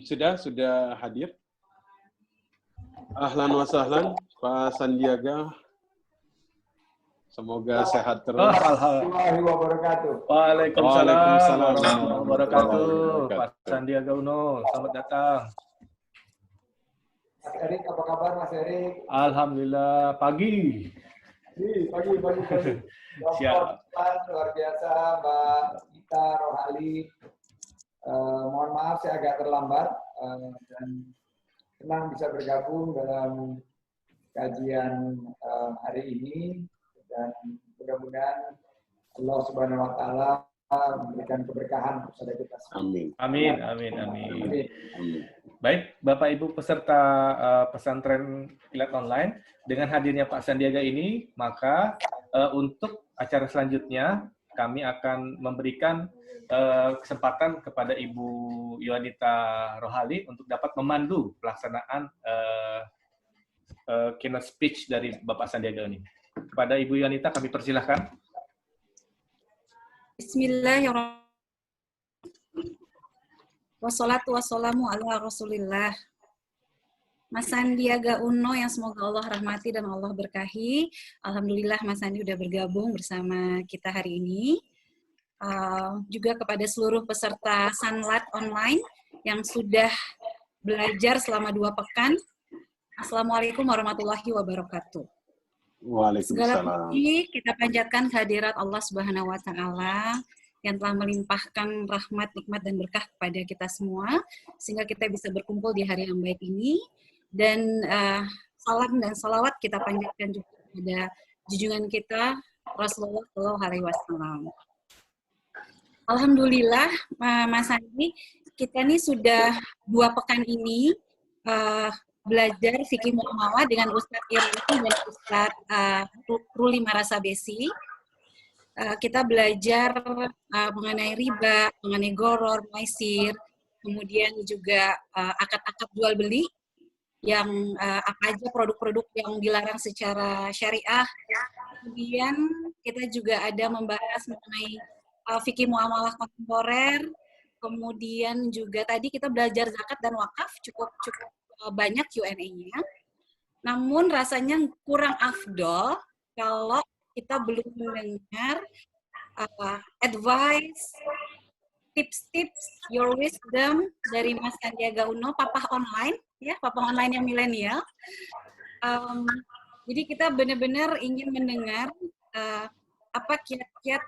Sudah hadir. Ahlan wa sahlan, Pak Sandiaga. Semoga sehat terus. Warahmatullahi wabarakatuh. Waalaikumsalam warahmatullahi wabarakatuh. wabarakatuh. Pak Sandiaga Uno, selamat datang. Mas Erik, apa kabar Mas Erik? Alhamdulillah, pagi. Pagi. Siap. Luar biasa, Mbak Ita Rohali. Mohon maaf saya agak terlambat dan senang bisa bergabung dalam kajian hari ini dan mudah-mudahan Allah Subhanahu Wa Taala memberikan keberkahan kepada kita semua. Amin. Amin. Amin. Baik, Bapak Ibu peserta pesantren kilat online, dengan hadirnya Pak Sandiaga ini, maka untuk acara selanjutnya kami akan memberikan kesempatan kepada Ibu Yuanita Rohali untuk dapat memandu pelaksanaan keynote speech dari Bapak Sandiaga ini. Kepada Ibu Yuanita kami persilahkan. Bismillahirrahmanirrahim. Wassalatu wassalamu ala Rasulillah. Mas Sandiaga Uno yang semoga Allah rahmati dan Allah berkahi. Alhamdulillah Mas Sandi sudah bergabung bersama kita hari ini. Juga kepada seluruh peserta Sanlat Online yang sudah belajar selama 2 pekan. Assalamualaikum warahmatullahi wabarakatuh. Segala Waalaikumsalam. puji kita panjatkan kehadirat Allah Subhanahu wa Ta'ala yang telah melimpahkan rahmat, nikmat, dan berkah kepada kita semua sehingga kita bisa berkumpul di hari yang baik ini. Dan salam dan salawat kita panjatkan juga kepada junjungan kita Rasulullah Shallallahu Alaihi Wasallam. Alhamdulillah, Mas Andi, kita nih sudah 2 pekan ini belajar fikih muamalah dengan Ustadz Irfan dan Ustadz Ruli Marasabesi. Kita belajar mengenai riba, mengenai goror, maisir, kemudian juga akad-akad jual beli, yang apa aja produk-produk yang dilarang secara syariah. Kemudian kita juga ada membahas mengenai fikih muamalah kontemporer. Kemudian juga tadi kita belajar zakat dan wakaf, cukup banyak Q&A-nya. Namun rasanya kurang afdol kalau kita belum mendengar advice, tips-tips, your wisdom dari Mas Sandiaga Uno, Papa Online, ya, Papa Online yang milenial. Jadi kita benar-benar ingin mendengar apa kiat-kiat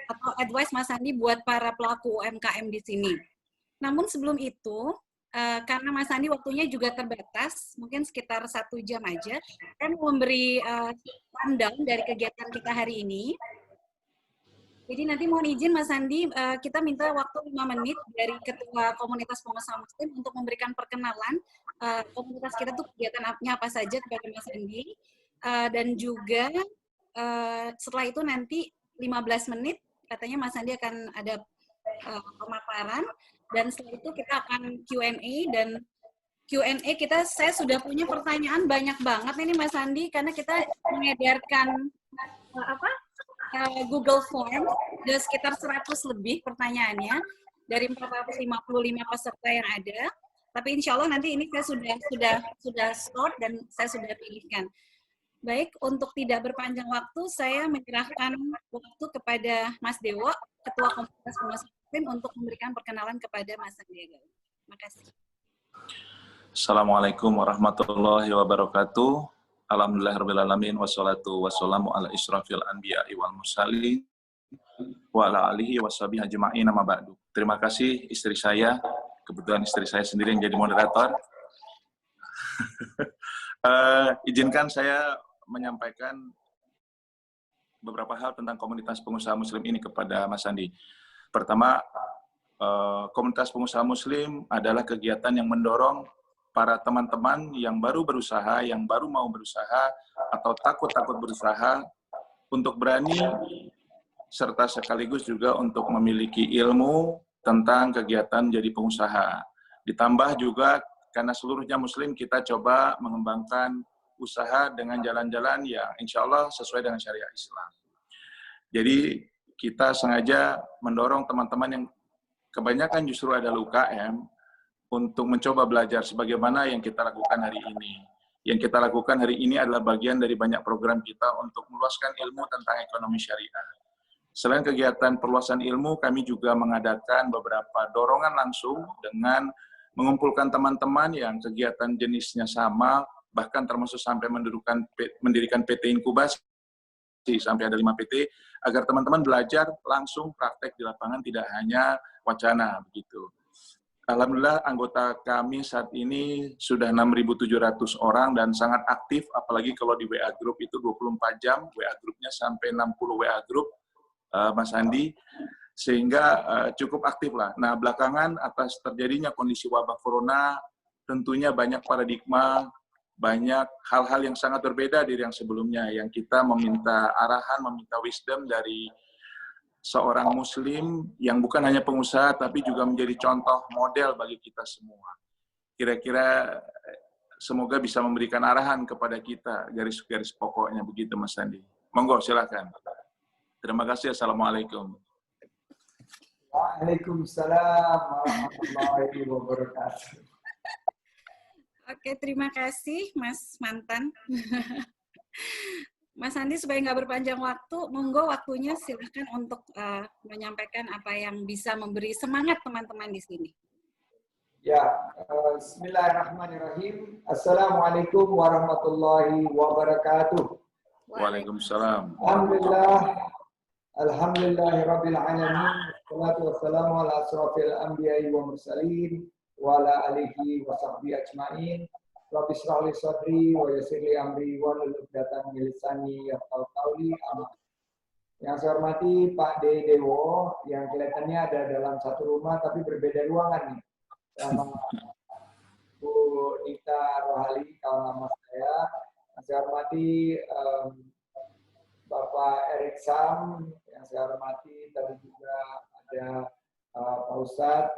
atau advice Mas Sandi buat para pelaku UMKM di sini. Namun sebelum itu, karena Mas Sandi waktunya juga terbatas, mungkin sekitar 1 jam aja, saya mau memberi rundown dari kegiatan kita hari ini. Jadi nanti mohon izin Mas Sandi, kita minta waktu 5 menit dari Ketua Komunitas Pengusaha Muslim untuk memberikan perkenalan komunitas kita tuh kegiatannya apa saja kepada Mas Sandi. Dan juga setelah itu nanti 15 menit katanya Mas Sandi akan ada pemaparan, dan setelah itu kita akan Q&A, dan Q&A saya sudah punya pertanyaan banyak banget ini Mas Sandi, karena kita mengedarkan Google Form, ada sekitar 100 lebih pertanyaannya dari 455 peserta yang ada. Tapi insya Allah nanti ini saya sudah sort dan saya sudah pilihkan. Baik, untuk tidak berpanjang waktu, saya menyerahkan waktu kepada Mas Dewo, Ketua Komunitas Pengusaha Muslim, untuk memberikan perkenalan kepada Mas Sandiaga. Terima kasih. Assalamualaikum warahmatullahi wabarakatuh. Alhamdulillahirrahmanirrahim. Wassalatu wassalamu ala israfil anbiya'i wal mursalin wa ala alihi washabihi ajma'in, amma ba'du. Terima kasih istri saya, kebetulan istri saya sendiri yang jadi moderator. Izinkan saya menyampaikan beberapa hal tentang komunitas pengusaha muslim ini kepada Mas Sandi. Pertama, komunitas pengusaha muslim adalah kegiatan yang mendorong para teman-teman yang baru berusaha, yang baru mau berusaha, atau takut berusaha, untuk berani, serta sekaligus juga untuk memiliki ilmu tentang kegiatan jadi pengusaha. Ditambah juga, karena seluruhnya muslim, kita coba mengembangkan usaha dengan jalan-jalan yang insya Allah sesuai dengan syariat Islam. Jadi kita sengaja mendorong teman-teman yang kebanyakan justru adalah UKM, untuk mencoba belajar sebagaimana yang kita lakukan hari ini. Yang kita lakukan hari ini adalah bagian dari banyak program kita untuk meluaskan ilmu tentang ekonomi syariah. Selain kegiatan perluasan ilmu, kami juga mengadakan beberapa dorongan langsung dengan mengumpulkan teman-teman yang kegiatan jenisnya sama, bahkan termasuk sampai mendirikan PT inkubasi, sampai ada 5 PT, agar teman-teman belajar langsung praktek di lapangan, tidak hanya wacana begitu. Alhamdulillah anggota kami saat ini sudah 6.700 orang dan sangat aktif, apalagi kalau di WA Group itu 24 jam, WA Grupnya sampai 60 WA Group, Mas Andi, sehingga cukup aktif lah. Nah, belakangan atas terjadinya kondisi wabah corona, tentunya banyak paradigma, banyak hal-hal yang sangat berbeda dari yang sebelumnya, yang kita meminta arahan, meminta wisdom dari seorang muslim yang bukan hanya pengusaha, tapi juga menjadi contoh model bagi kita semua. Kira-kira semoga bisa memberikan arahan kepada kita, garis-garis pokoknya begitu, Mas Andi. Monggo, silakan. Terima kasih. Assalamualaikum. Waalaikumsalam warahmatullahi wabarakatuh. Oke, terima kasih Mas Mantan. Mas Andi, supaya nggak berpanjang waktu, monggo waktunya silakan untuk menyampaikan apa yang bisa memberi semangat teman-teman di sini. Ya, bismillahirrahmanirrahim. Assalamualaikum warahmatullahi wabarakatuh. Waalaikumsalam. Alhamdulillahirabbil alamin. Wassalatu wassalamu ala asrofil anbiya'i wa mursalin wa ala alihi wa sahbihi ajma'in. Rabbi shrah li sadri wa yassir li amri wa hlul 'uqdatam min lisani yafqahu qawli. Amin. Yang saya hormati Pak Dewo, yang kelihatannya ada dalam satu rumah tapi berbeda ruangan nih. Sama Bu Nita Rohali, kawan lama saya. Yang saya hormati Bapak Erik Sam, yang saya hormati tadi juga ada Pak Ustadz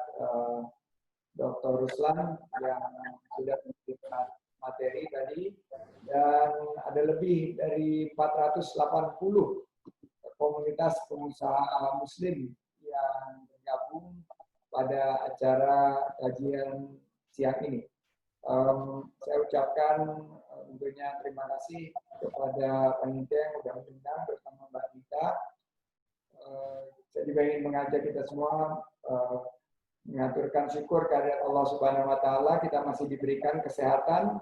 Dr. Ruslan yang sudah memberikan materi tadi, dan ada lebih dari 480 komunitas pengusaha muslim yang bergabung pada acara kajian siang ini. Saya ucapkan tentunya terima kasih kepada panitia yang sudah mengundang bersama Mbak Dita. Saya juga ingin mengajak kita semua mengaturkan syukur kehadirat Allah Subhanahu wa taala, kita masih diberikan kesehatan,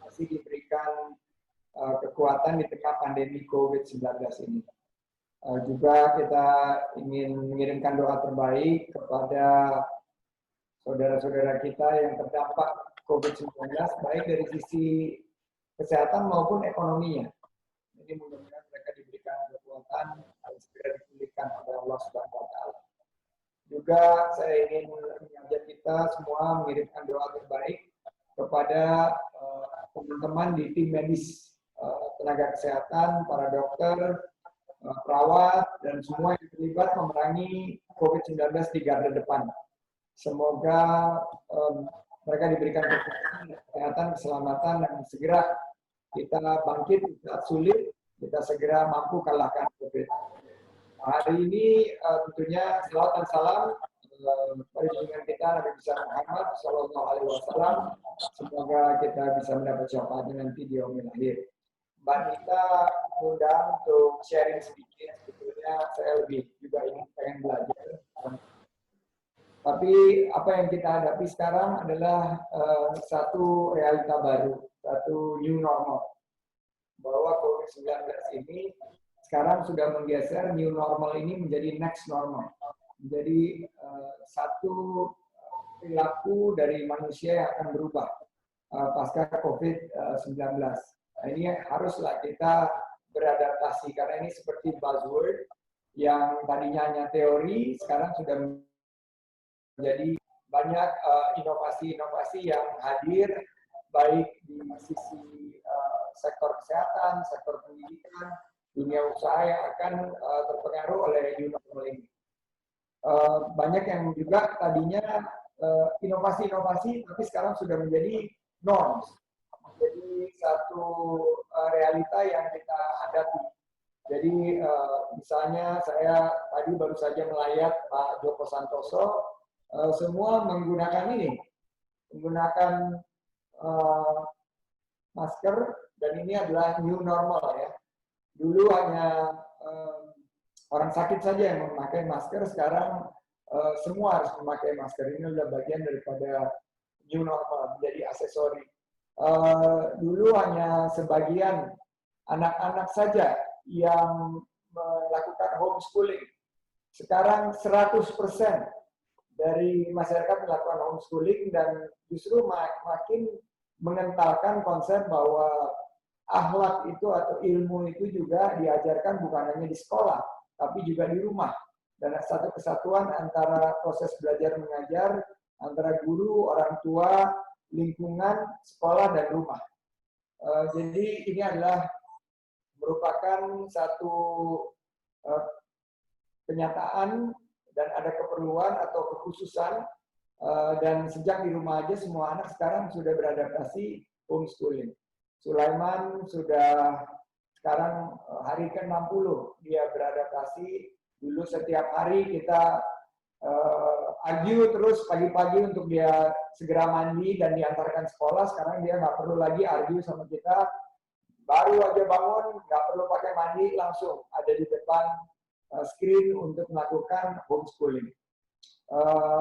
masih diberikan kekuatan di tengah pandemi COVID-19 ini. Juga kita ingin mengirimkan doa terbaik kepada saudara-saudara kita yang terdampak COVID-19, baik dari sisi kesehatan maupun ekonominya. Jadi mudah-mudahan mereka diberikan kekuatan dan segera dipulihkan oleh Allah Subhanahu wa taala. Juga saya ingin mengajak kita semua mengirimkan doa terbaik kepada teman-teman di tim medis, tenaga kesehatan, para dokter, perawat, dan semua yang terlibat memerangi COVID-19 di garda depan. Semoga mereka diberikan kesehatan, keselamatan, dan segera kita bangkit di saat sulit, kita segera mampu kalahkan COVID. Hari ini tentunya selawat dan salam pada junjungan kita Nabi besar Muhammad Sallallahu Alaihi Wasallam. Semoga kita bisa mendapat syafaat nanti di yaumil akhir. Mbak Nita undang untuk sharing sedikit. Sebetulnya saya lebih juga ingin pengen belajar. Tapi apa yang kita hadapi sekarang adalah satu realita baru, satu new normal. Bahwa COVID-19 ini sekarang sudah menggeser new normal ini menjadi next normal. Menjadi satu perilaku dari manusia yang akan berubah pasca COVID-19. Nah, ini haruslah kita beradaptasi, karena ini seperti buzzword yang tadinya hanya teori, sekarang sudah menjadi banyak inovasi-inovasi yang hadir, baik di sisi sektor kesehatan, sektor pendidikan, dunia usaha yang akan terpengaruh oleh new normal ini. Banyak yang juga tadinya inovasi-inovasi, tapi sekarang sudah menjadi norms. Jadi satu realita yang kita hadapi. Jadi misalnya saya tadi baru saja melayat Pak Joko Santoso semua menggunakan masker, dan ini adalah new normal ya. Dulu hanya orang sakit saja yang memakai masker, sekarang semua harus memakai masker. Ini adalah bagian daripada new normal, menjadi aksesori. Dulu hanya sebagian anak-anak saja yang melakukan homeschooling. Sekarang 100% dari masyarakat melakukan homeschooling, dan justru makin mengentalkan konsep bahwa akhlak itu atau ilmu itu juga diajarkan bukan hanya di sekolah, tapi juga di rumah. Dan satu kesatuan antara proses belajar mengajar, antara guru, orang tua, lingkungan, sekolah, dan rumah. Jadi ini adalah merupakan satu kenyataan, dan ada keperluan atau kekhususan, dan sejak di rumah aja semua anak sekarang sudah beradaptasi homeschooling. Sulaiman sudah sekarang hari ke-60 dia beradaptasi. Dulu setiap hari kita argue terus pagi-pagi untuk dia segera mandi dan diantarkan sekolah. Sekarang dia nggak perlu lagi argue sama kita. Baru aja bangun, nggak perlu pakai mandi, langsung ada di depan screen untuk melakukan homeschooling.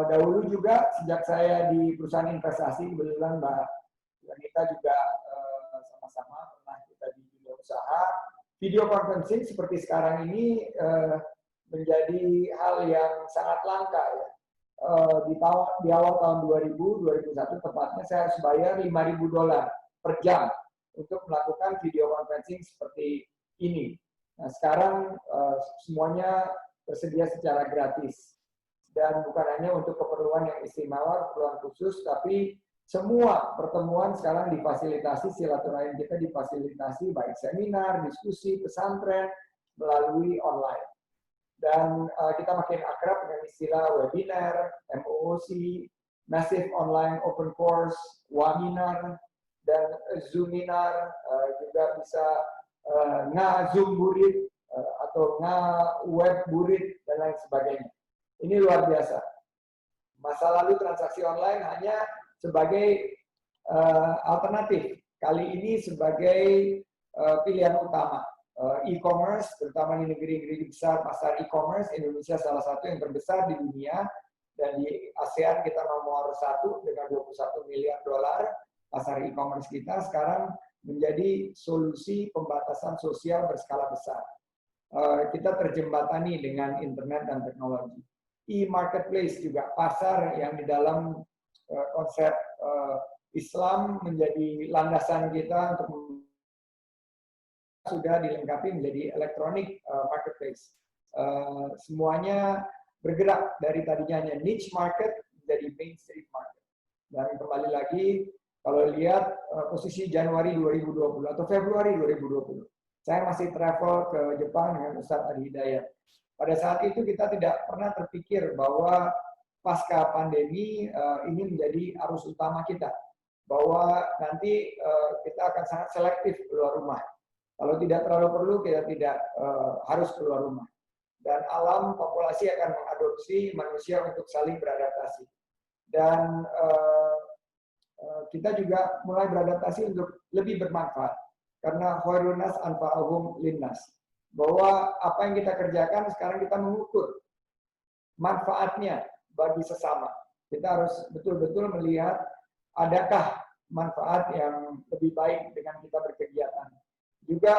Dahulu juga sejak saya di perusahaan investasi, kebetulan Mbak Wanita juga sama-sama pernah kita di dunia usaha. Video conferencing seperti sekarang ini menjadi hal yang sangat langka ya. Di awal tahun 2001 tepatnya saya harus bayar $5.000 per jam untuk melakukan video conferencing seperti ini. Nah, sekarang semuanya tersedia secara gratis. Dan bukan hanya untuk keperluan yang istimewa, keperluan khusus, tapi semua pertemuan sekarang difasilitasi, silaturahim kita difasilitasi, baik seminar, diskusi, pesantren, melalui online. Dan kita makin akrab dengan istilah webinar, MOOC, Massive Online Open Course, Waminar, dan Zoominar, juga bisa Zoom Burit, atau Web Burit, dan lain sebagainya. Ini luar biasa. Masa lalu transaksi online hanya sebagai alternatif. Kali ini sebagai pilihan utama. E-commerce, terutama di negeri-negeri besar, pasar e-commerce, Indonesia salah satu yang terbesar di dunia. Dan di ASEAN kita nomor 1 dengan $21 miliar. Pasar e-commerce kita sekarang menjadi solusi pembatasan sosial berskala besar. Kita terjembatani dengan internet dan teknologi. E-marketplace juga pasar yang di dalam konsep Islam menjadi landasan kita untuk sudah dilengkapi menjadi electronic marketplace. Semuanya bergerak dari tadinya hanya niche market menjadi mainstream market. Dan kembali lagi, kalau lihat posisi Januari 2020 atau Februari 2020, saya masih travel ke Jepang dengan Ustadz Adi Hidayat. Pada saat itu kita tidak pernah terpikir bahwa pasca pandemi ini menjadi arus utama kita. Bahwa nanti kita akan sangat selektif keluar rumah. Kalau tidak terlalu perlu, kita tidak harus keluar rumah. Dan alam populasi akan mengadopsi manusia untuk saling beradaptasi. Dan kita juga mulai beradaptasi untuk lebih bermanfaat. Karena khairun nas anfa'uhum linnas. Bahwa apa yang kita kerjakan sekarang kita mengukur manfaatnya bagi sesama. Kita harus betul-betul melihat adakah manfaat yang lebih baik dengan kita berkegiatan. Juga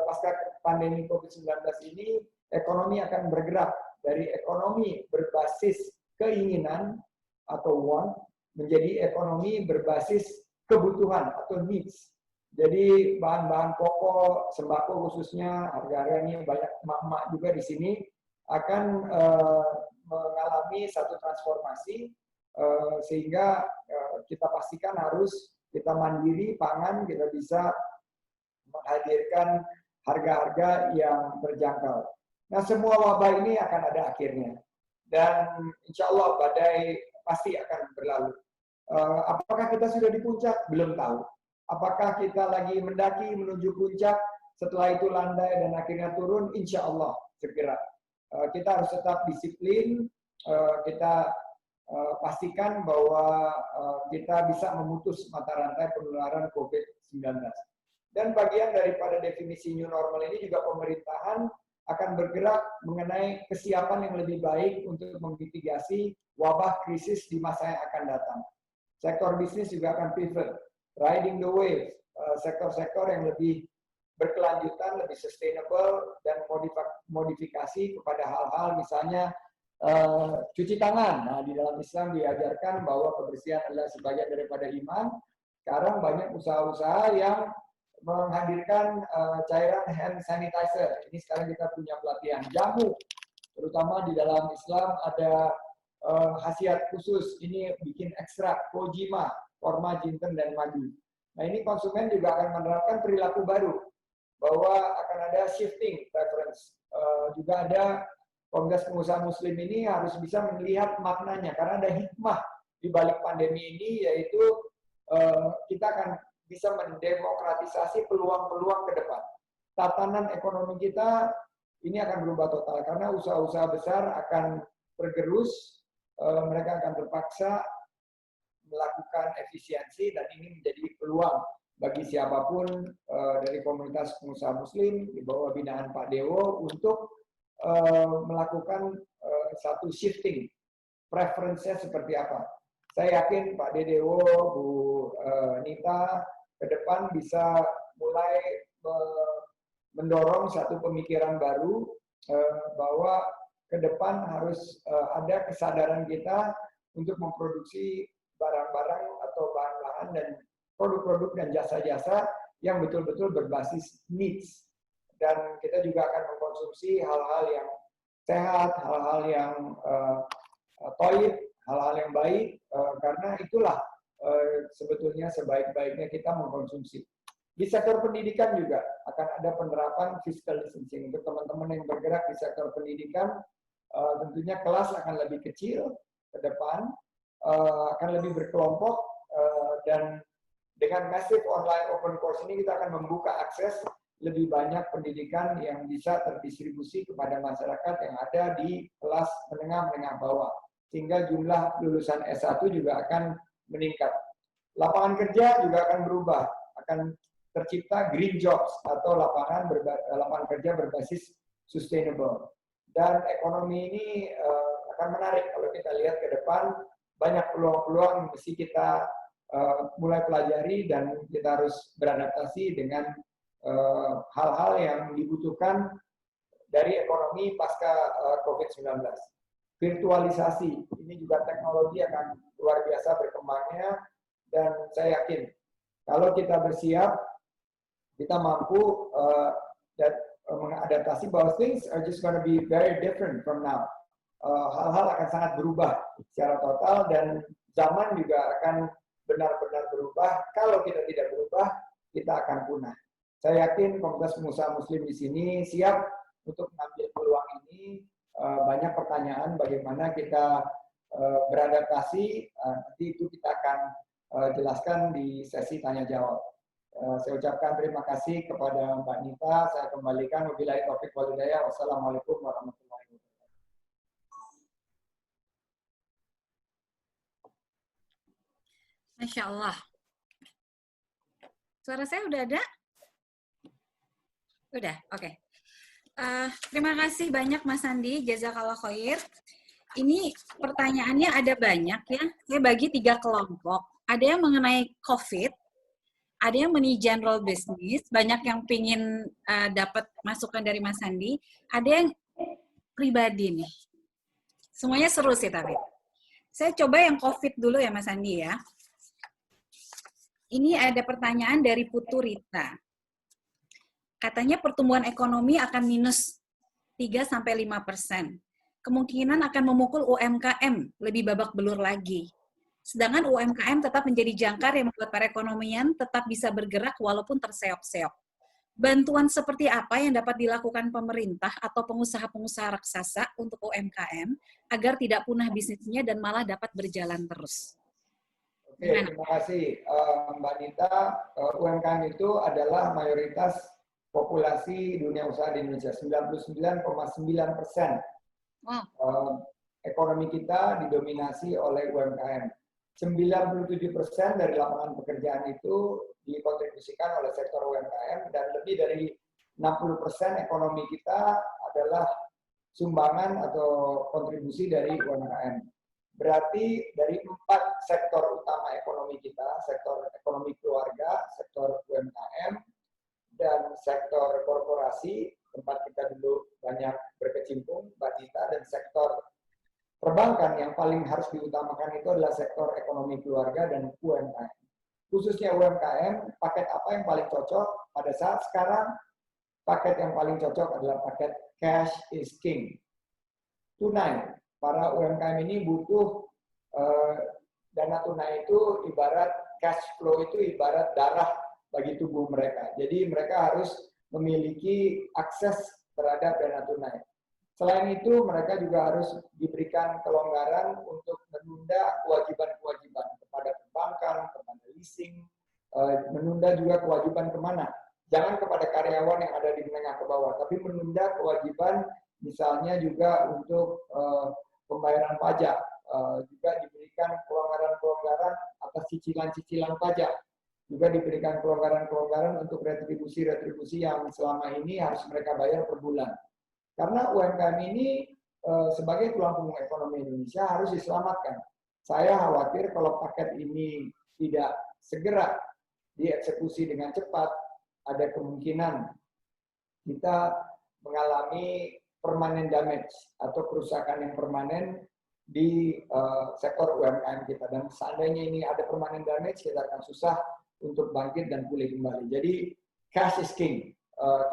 pasca pandemi COVID-19 ini, ekonomi akan bergerak dari ekonomi berbasis keinginan atau want menjadi ekonomi berbasis kebutuhan atau needs. Jadi bahan-bahan pokok, sembako khususnya, harga-harganya banyak emak-emak juga di sini, akan mengalami satu transformasi, sehingga kita pastikan harus kita mandiri pangan, kita bisa menghadirkan harga-harga yang terjangkau. Nah, semua wabah ini akan ada akhirnya. Dan insya Allah badai pasti akan berlalu. Apakah kita sudah di puncak? Belum tahu. Apakah kita lagi mendaki menuju puncak, setelah itu landai dan akhirnya turun? Insya Allah segera. Kita harus tetap disiplin, kita pastikan bahwa kita bisa memutus mata rantai penularan COVID-19. Dan bagian daripada definisi new normal ini juga pemerintahan akan bergerak mengenai kesiapan yang lebih baik untuk memitigasi wabah krisis di masa yang akan datang. Sektor bisnis juga akan pivot, riding the wave, sektor-sektor yang lebih berkelanjutan, lebih sustainable, dan modifikasi kepada hal-hal misalnya cuci tangan. Nah, di dalam Islam diajarkan bahwa kebersihan adalah sebagian daripada iman. Sekarang banyak usaha-usaha yang menghadirkan cairan hand sanitizer. Ini sekarang kita punya pelatihan. Jamu, terutama di dalam Islam ada khasiat khusus. Ini bikin ekstrak kojima, korma, jinten, dan madu. Nah, ini konsumen juga akan menerapkan perilaku baru, bahwa akan ada shifting preference. Juga ada Kongres Pengusaha Muslim ini harus bisa melihat maknanya, karena ada hikmah di balik pandemi ini, yaitu kita akan bisa mendemokratisasi peluang-peluang ke depan. Tatanan ekonomi kita ini akan berubah total, karena usaha-usaha besar akan tergerus, mereka akan terpaksa melakukan efisiensi, dan ini menjadi peluang bagi siapapun dari komunitas pengusaha Muslim di bawah binaan Pak Dewo untuk melakukan satu shifting, preference-nya seperti apa. Saya yakin Pak Dewo, Bu Nita, ke depan bisa mulai mendorong satu pemikiran baru bahwa ke depan harus ada kesadaran kita untuk memproduksi barang-barang atau bahan-bahan dan produk-produk dan jasa-jasa yang betul-betul berbasis needs. Dan kita juga akan mengkonsumsi hal-hal yang sehat, hal-hal yang toib, hal-hal yang baik, karena itulah sebetulnya sebaik-baiknya kita mengkonsumsi. Di sektor pendidikan juga akan ada penerapan physical distancing. Untuk teman-teman yang bergerak di sektor pendidikan, tentunya kelas akan lebih kecil ke depan, akan lebih berkelompok, dan dengan massive online open course ini kita akan membuka akses lebih banyak pendidikan yang bisa terdistribusi kepada masyarakat yang ada di kelas menengah bawah. Sehingga jumlah lulusan S1 juga akan meningkat. Lapangan kerja juga akan berubah, akan tercipta green jobs atau lapangan kerja berbasis sustainable. Dan ekonomi ini akan menarik kalau kita lihat ke depan, banyak peluang-peluang yang mesti kita mulai pelajari, dan kita harus beradaptasi dengan hal-hal yang dibutuhkan dari ekonomi pasca COVID-19. Virtualisasi, ini juga teknologi akan luar biasa berkembangnya, dan saya yakin kalau kita bersiap, kita mampu mengadaptasi bahwa things are just going to be very different from now. Hal-hal akan sangat berubah secara total, dan zaman juga akan benar-benar berubah. Kalau kita tidak berubah, kita akan punah. Saya yakin komunitas pengusaha Muslim di sini siap untuk mengambil peluang ini. Banyak pertanyaan bagaimana kita beradaptasi, nanti itu kita akan jelaskan di sesi tanya-jawab. Saya ucapkan terima kasih kepada Mbak Nita. Saya kembalikan. Wabillahi taufiq wal hidayah. Wassalamualaikum warahmatullahi wabarakatuh. Masya Allah. Suara saya udah ada? Udah, oke. Terima kasih banyak Mas Andi, jazakallah khair. Ini pertanyaannya ada banyak ya. Saya bagi 3 kelompok. Ada yang mengenai COVID, ada yang mengenai general business, banyak yang pingin dapat masukan dari Mas Andi, ada yang pribadi nih. Semuanya seru sih tapi. Saya coba yang COVID dulu ya Mas Andi ya. Ini ada pertanyaan dari Putu Rita. Katanya pertumbuhan ekonomi akan minus 3-5%. Kemungkinan akan memukul UMKM lebih babak belur lagi. Sedangkan UMKM tetap menjadi jangkar yang membuat perekonomian tetap bisa bergerak walaupun terseok-seok. Bantuan seperti apa yang dapat dilakukan pemerintah atau pengusaha-pengusaha raksasa untuk UMKM agar tidak punah bisnisnya dan malah dapat berjalan terus? Oke, terima kasih Mbak Nita. UMKM itu adalah mayoritas populasi dunia usaha di Indonesia, 99,9%. ekonomi kita didominasi oleh UMKM. 97% dari lapangan pekerjaan itu dikontribusikan oleh sektor UMKM dan lebih dari 60% ekonomi kita adalah sumbangan atau kontribusi dari UMKM. Berarti dari 4 sektor utama ekonomi kita, sektor ekonomi keluarga, sektor UMKM, dan sektor korporasi, tempat kita dulu banyak berkecimpung, Mbak Dita, dan sektor perbankan yang paling harus diutamakan itu adalah sektor ekonomi keluarga dan UMKM. Khususnya UMKM, paket apa yang paling cocok pada saat sekarang? Paket yang paling cocok adalah paket cash is king. Tunai. Para UMKM ini butuh dana tunai itu ibarat cash flow itu ibarat darah bagi tubuh mereka. Jadi mereka harus memiliki akses terhadap dana tunai. Selain itu, mereka juga harus diberikan kelonggaran untuk menunda kewajiban-kewajiban kepada perbankan, kepada leasing, menunda juga kewajiban kemana. Jangan kepada karyawan yang ada di menengah ke bawah, tapi menunda kewajiban misalnya juga untuk pembayaran pajak, juga diberikan kelonggaran-kelonggaran atas cicilan-cicilan pajak, juga diberikan kelonggaran-kelonggaran untuk retribusi-retribusi yang selama ini harus mereka bayar per bulan. Karena UMKM ini sebagai tulang punggung ekonomi Indonesia harus diselamatkan. Saya khawatir kalau paket ini tidak segera dieksekusi dengan cepat, ada kemungkinan kita mengalami permanent damage atau kerusakan yang permanen di sektor UMKM kita. Dan seandainya ini ada permanent damage, kita akan susah untuk bangkit dan pulih kembali. Jadi cash is king.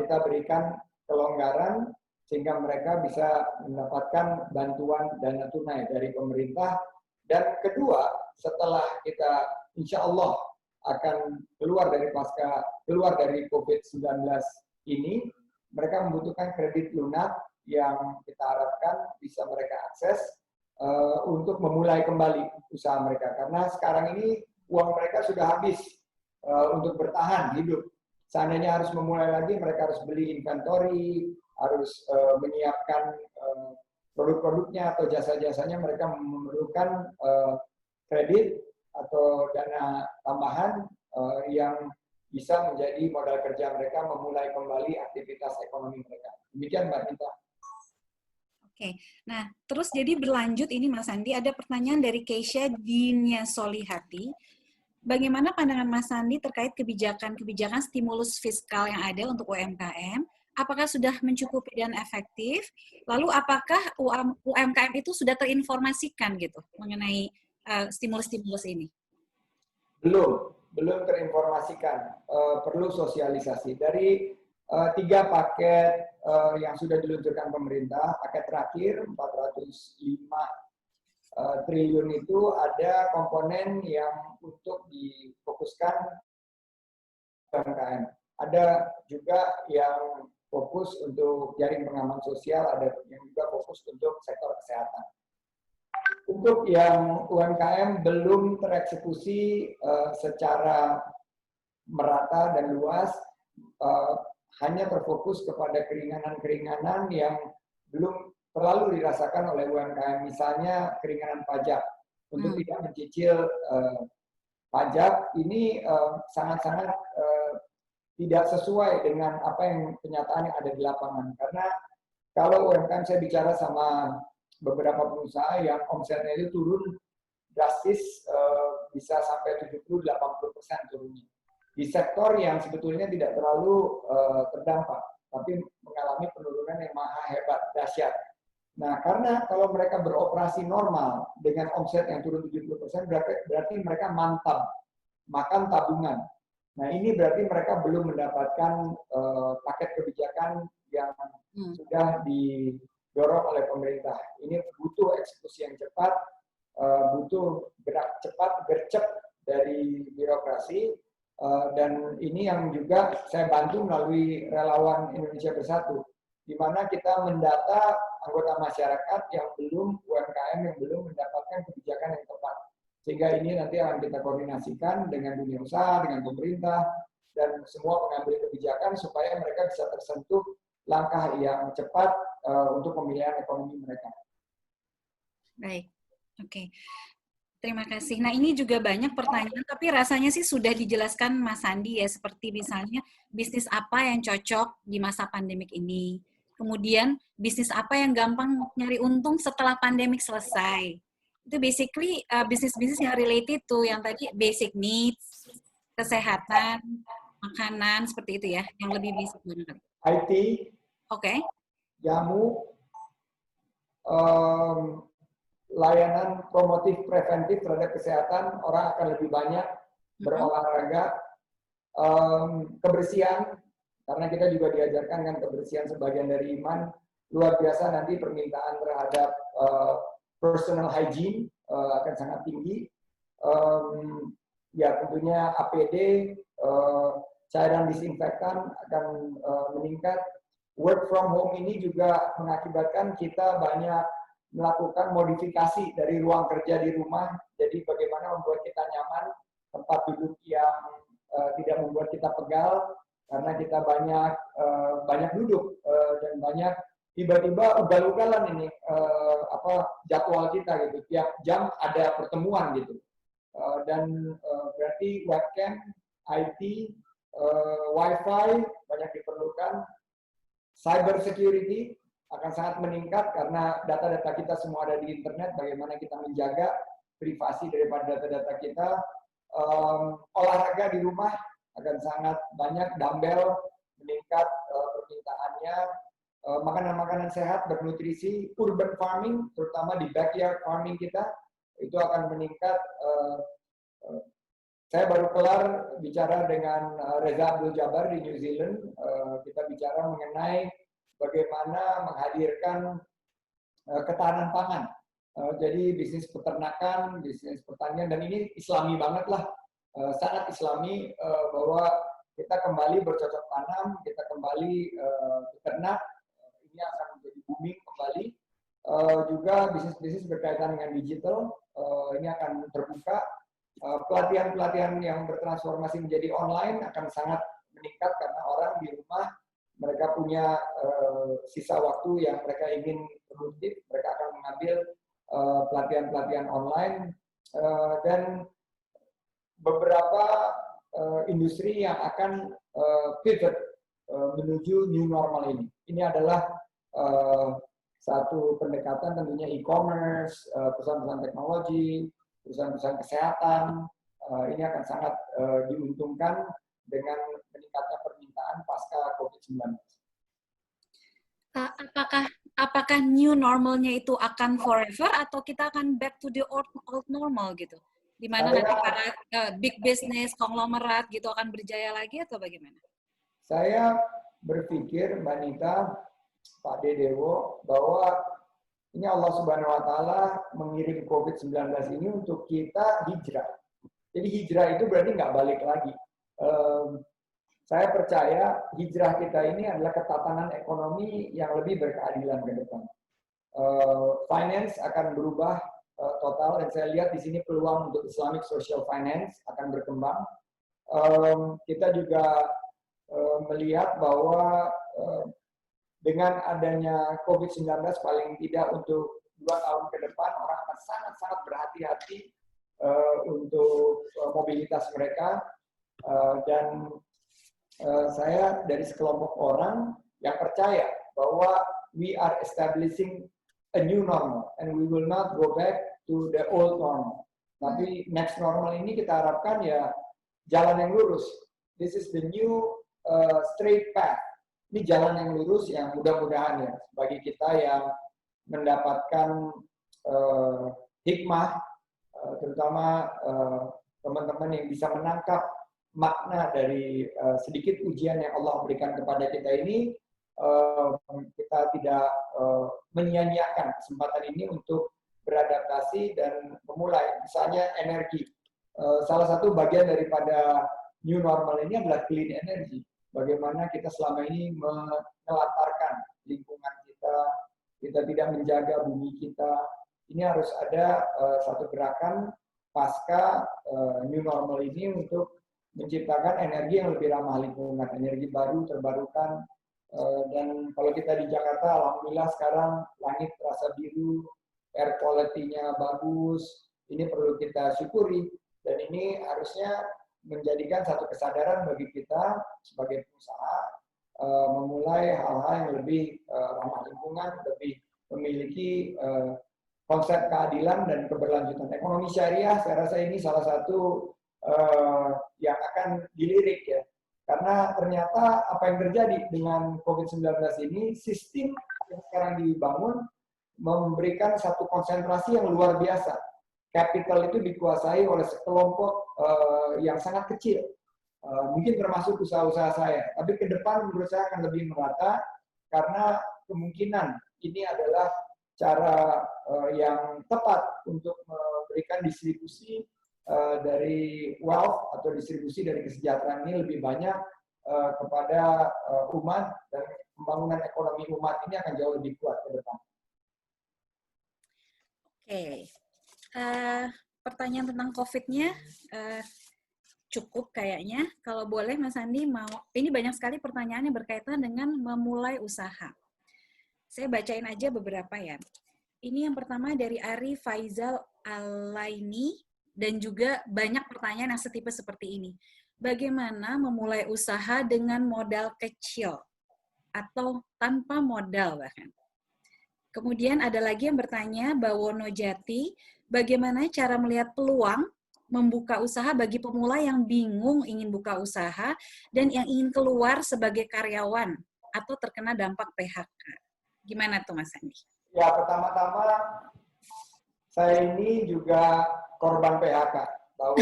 Kita berikan kelonggaran sehingga mereka bisa mendapatkan bantuan dana tunai dari pemerintah. Dan kedua, setelah kita insya Allah akan keluar dari COVID-19 ini, mereka membutuhkan kredit lunak yang kita harapkan bisa mereka akses untuk memulai kembali usaha mereka. Karena sekarang ini uang mereka sudah habis untuk bertahan hidup. Seandainya harus memulai lagi, mereka harus beli inventory, harus menyiapkan produk-produknya atau jasa-jasanya, mereka memerlukan kredit atau dana tambahan yang bisa menjadi modal kerja mereka memulai kembali aktivitas ekonomi mereka. Demikian Mbak Dita. Oke, nah terus jadi berlanjut ini Mas Andi, ada pertanyaan dari Keisha Dinya Solihati. Bagaimana pandangan Mas Andi terkait kebijakan stimulus fiskal yang ada untuk UMKM? Apakah sudah mencukupi dan efektif? Lalu apakah UMKM itu sudah terinformasikan gitu mengenai stimulus-stimulus ini? Belum terinformasikan. Perlu sosialisasi. Dari 3 paket yang sudah diluncurkan pemerintah, paket terakhir 405 triliun itu ada komponen yang untuk difokuskan UMKM. Ada juga yang fokus untuk jaring pengaman sosial, ada yang juga fokus untuk sektor kesehatan. Untuk yang UMKM belum tereksekusi secara merata dan luas, hanya terfokus kepada keringanan-keringanan yang belum terlalu dirasakan oleh UMKM, misalnya keringanan pajak untuk tidak mencicil pajak. Ini sangat-sangat tidak sesuai dengan apa yang kenyataan yang ada di lapangan. Karena kalau UMKM, saya bicara sama beberapa pengusaha yang omsetnya itu turun drastis, bisa sampai 70-80% turunnya. Di sektor yang sebetulnya tidak terlalu terdampak, tapi mengalami penurunan yang maha hebat, dahsyat. Nah, karena kalau mereka beroperasi normal dengan omset yang turun 70%, berarti mereka mantap, makan tabungan. Nah, ini berarti mereka belum mendapatkan paket kebijakan yang sudah didorong oleh pemerintah. Ini butuh eksekusi yang cepat, butuh gerak cepat, gercep dari birokrasi, dan ini yang juga saya bantu melalui Relawan Indonesia Bersatu, di mana kita mendata anggota masyarakat yang belum, UMKM yang belum mendapatkan kebijakan yang tepat. Sehingga ini nanti akan kita koordinasikan dengan dunia usaha, dengan pemerintah, dan semua pengambil kebijakan supaya mereka bisa tersentuh langkah yang cepat untuk pemilihan ekonomi mereka. Baik, oke. Terima kasih. Nah, ini juga banyak pertanyaan, tapi rasanya sih sudah dijelaskan Mas Sandi ya, seperti misalnya bisnis apa yang cocok di masa pandemik ini. Kemudian bisnis apa yang gampang nyari untung setelah pandemik selesai. Itu basically bisnis-bisnis yang related tuh, yang tadi basic needs, kesehatan, makanan, seperti itu ya, yang lebih basic banget. IT, Oke. jamu, layanan promotif preventif terhadap kesehatan, orang akan lebih banyak berolahraga, kebersihan, karena kita juga diajarkan kan kebersihan sebagian dari iman, luar biasa nanti permintaan terhadap personal hygiene akan sangat tinggi. Ya tentunya APD, cairan disinfektan akan meningkat. Work from home ini juga mengakibatkan kita banyak melakukan modifikasi dari ruang kerja di rumah, jadi bagaimana membuat kita nyaman, tempat duduk yang tidak membuat kita pegal, karena kita banyak duduk dan banyak tiba-tiba ugal-ugalan ini jadwal kita gitu, tiap jam ada pertemuan gitu, dan berarti webcam, IT, wifi banyak diperlukan, cyber security akan sangat meningkat karena data-data kita semua ada di internet, bagaimana kita menjaga privasi daripada data-data kita. Olahraga di rumah akan sangat banyak, dumbbell meningkat permintaannya, makanan-makanan sehat, bernutrisi, urban farming, terutama di backyard farming kita, itu akan meningkat. Saya baru kelar bicara dengan Reza Abdul Jabbar di New Zealand, kita bicara mengenai bagaimana menghadirkan ketahanan pangan. Jadi bisnis peternakan, bisnis pertanian, dan ini islami banget lah, sangat islami, bahwa kita kembali bercocok tanam, kita kembali beternak, ini akan menjadi booming kembali. Juga bisnis-bisnis berkaitan dengan digital, ini akan terbuka. Pelatihan-pelatihan yang bertransformasi menjadi online akan sangat meningkat karena orang di rumah, mereka punya sisa waktu yang mereka ingin produktif, mereka akan mengambil pelatihan-pelatihan online, dan beberapa industri yang akan pivot menuju new normal ini. Ini adalah satu pendekatan tentunya e-commerce, perusahaan-perusahaan teknologi, perusahaan-perusahaan kesehatan, ini akan sangat diuntungkan dengan meningkatnya permintaan pasca COVID-19. Apakah new normalnya itu akan forever atau kita akan back to the old normal gitu? Di mana nanti para big business, konglomerat gitu akan berjaya lagi atau bagaimana? Saya berpikir, Mbak Nita, Pak Dedewo, bahwa ini Allah Subhanahu wa Ta'ala mengirim COVID-19 ini untuk kita hijrah. Jadi hijrah itu berarti nggak balik lagi. Saya percaya hijrah kita ini adalah ketatanan ekonomi yang lebih berkeadilan ke depan. Finance akan berubah total, dan saya lihat di sini peluang untuk Islamic Social Finance akan berkembang. Kita juga melihat bahwa dengan adanya COVID-19 paling tidak untuk 2 tahun ke depan, orang akan sangat-sangat berhati-hati untuk mobilitas mereka, dan saya dari sekelompok orang yang percaya bahwa we are establishing a new normal and we will not go back to the old normal. Tapi next normal ini kita harapkan ya jalan yang lurus. This is the new straight path. Ini jalan yang lurus yang mudah-mudahan ya bagi kita yang mendapatkan hikmah, terutama teman-teman yang bisa menangkap makna dari sedikit ujian yang Allah berikan kepada kita ini, kita tidak menyia-nyiakan kesempatan ini untuk beradaptasi dan memulai. Misalnya energi. Salah satu bagian daripada new normal ini adalah clean energy. Bagaimana kita selama ini menelantarkan lingkungan kita, kita tidak menjaga bumi kita. Ini harus ada satu gerakan pasca new normal ini untuk menciptakan energi yang lebih ramah lingkungan, energi baru, terbarukan. Dan kalau kita di Jakarta, alhamdulillah sekarang langit terasa biru, air quality-nya bagus, ini perlu kita syukuri, dan ini harusnya menjadikan satu kesadaran bagi kita sebagai pengusaha memulai hal-hal yang lebih ramah lingkungan, lebih memiliki konsep keadilan dan keberlanjutan. Ekonomi syariah, saya rasa ini salah satu yang akan dilirik ya. Karena ternyata apa yang terjadi dengan COVID-19 ini, sistem yang sekarang dibangun memberikan satu konsentrasi yang luar biasa. Capital itu dikuasai oleh sekelompok yang sangat kecil. Mungkin termasuk usaha-usaha saya. Tapi ke depan menurut saya akan lebih merata karena kemungkinan ini adalah cara yang tepat untuk memberikan distribusi dari wealth atau distribusi dari kesejahteraan ini lebih banyak kepada umat, dan pembangunan ekonomi umat ini akan jauh lebih kuat ke depan. Oke. Pertanyaan tentang COVID-nya cukup kayaknya. Kalau boleh Mas Andi mau, ini banyak sekali pertanyaan yang berkaitan dengan memulai usaha. Saya bacain aja beberapa ya. Ini yang pertama dari Ari Faizal Alaini, dan juga banyak pertanyaan yang setipe seperti ini. Bagaimana memulai usaha dengan modal kecil atau tanpa modal bahkan? Kemudian ada lagi yang bertanya, Bawono Jati, bagaimana cara melihat peluang membuka usaha bagi pemula yang bingung ingin buka usaha dan yang ingin keluar sebagai karyawan atau terkena dampak PHK? Gimana tuh Mas Andi? Ya, pertama-tama saya ini juga korban PHK. Tahun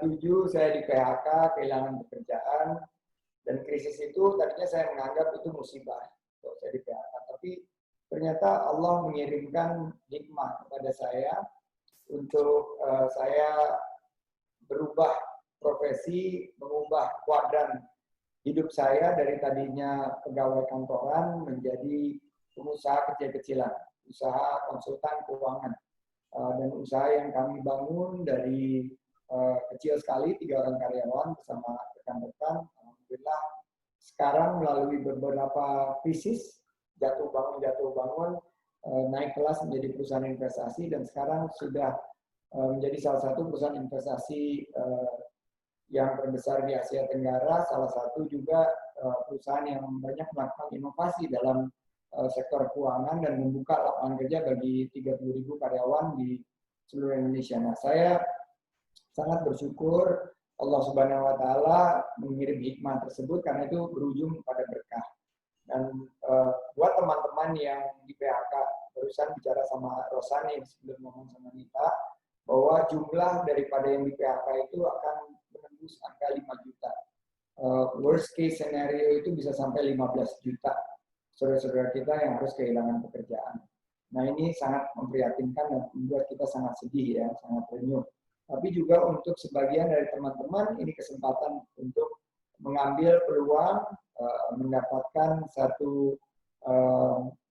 97 saya di PHK, kehilangan pekerjaan, dan krisis itu tadinya saya menganggap itu musibah kalau saya di PHK. Tapi ternyata Allah mengirimkan hikmah kepada saya untuk saya berubah profesi, mengubah kuadran hidup saya dari tadinya pegawai kantoran menjadi pengusaha kecil-kecilan, usaha konsultan keuangan. Dan usaha yang kami bangun dari kecil sekali, 3 orang karyawan bersama rekan-rekan. Alhamdulillah sekarang melalui beberapa krisis, jatuh bangun, naik kelas menjadi perusahaan investasi, dan sekarang sudah menjadi salah satu perusahaan investasi yang terbesar di Asia Tenggara, salah satu juga perusahaan yang banyak melakukan inovasi dalam sektor keuangan dan membuka lapangan kerja bagi 30.000 karyawan di seluruh Indonesia. Nah, saya sangat bersyukur Allah Subhanahu wa Ta'ala mengirim hikmah tersebut karena itu berujung pada berkah. Dan buat teman-teman yang di PHK, barusan bicara sama Rosani sebelum ngomong sama Nita, bahwa jumlah daripada yang di PHK itu akan menembus angka 5 juta. Worst case scenario itu bisa sampai 15 juta saudara-saudara kita yang harus kehilangan pekerjaan. Nah, ini sangat memprihatinkan dan membuat kita sangat sedih ya, sangat renyuh. Tapi juga untuk sebagian dari teman-teman ini kesempatan untuk mengambil peluang, mendapatkan satu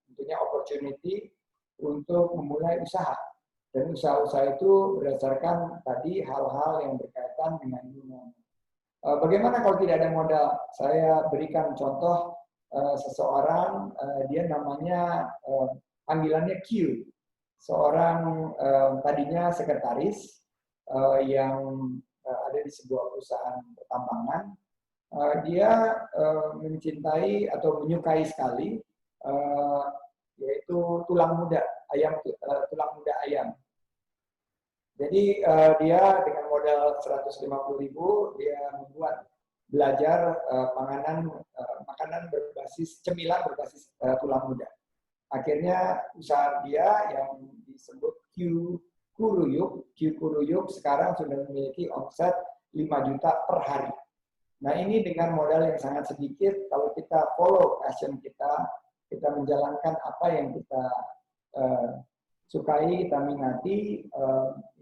tentunya opportunity untuk memulai usaha. Dan usaha-usaha itu berdasarkan tadi hal-hal yang berkaitan dengan modal. Bagaimana kalau tidak ada modal? Saya berikan contoh seseorang, dia namanya panggilannya Q, seorang tadinya sekretaris yang ada di sebuah perusahaan pertambangan. Dia mencintai atau menyukai sekali yaitu tulang muda ayam. Jadi dia dengan modal 150.000 dia membuat belajar makanan berbasis cemilan berbasis tulang muda. Akhirnya usaha dia yang disebut Q Kuruyuk sekarang sudah memiliki omset 5 juta per hari. Nah, ini dengan modal yang sangat sedikit, kalau kita follow passion kita menjalankan apa yang kita sukai, kita minati,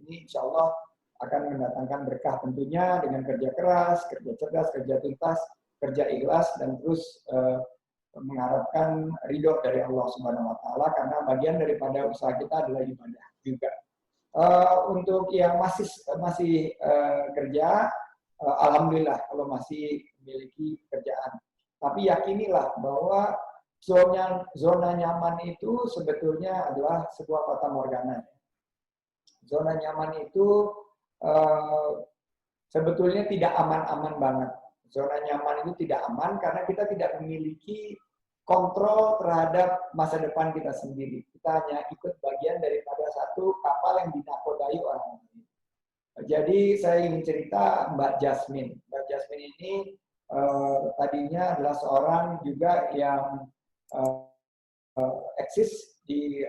ini insya Allah akan mendatangkan berkah tentunya dengan kerja keras, kerja cerdas, kerja tuntas, kerja ikhlas, dan terus mengharapkan ridho dari Allah Subhanahu wa Ta'ala, karena bagian daripada usaha kita adalah ibadah juga. Untuk yang masih kerja, alhamdulillah kalau masih memiliki pekerjaan. Tapi yakinilah bahwa zona nyaman itu sebetulnya adalah sebuah fata morgana. Zona nyaman itu sebetulnya tidak aman-aman banget. Zona nyaman itu tidak aman karena kita tidak memiliki kontrol terhadap masa depan kita sendiri. Kita hanya ikut bagian daripada satu kapal yang dinakodai orang lain. Jadi saya ingin cerita Mbak Jasmine. Mbak Jasmine ini tadinya adalah seorang juga yang eksis di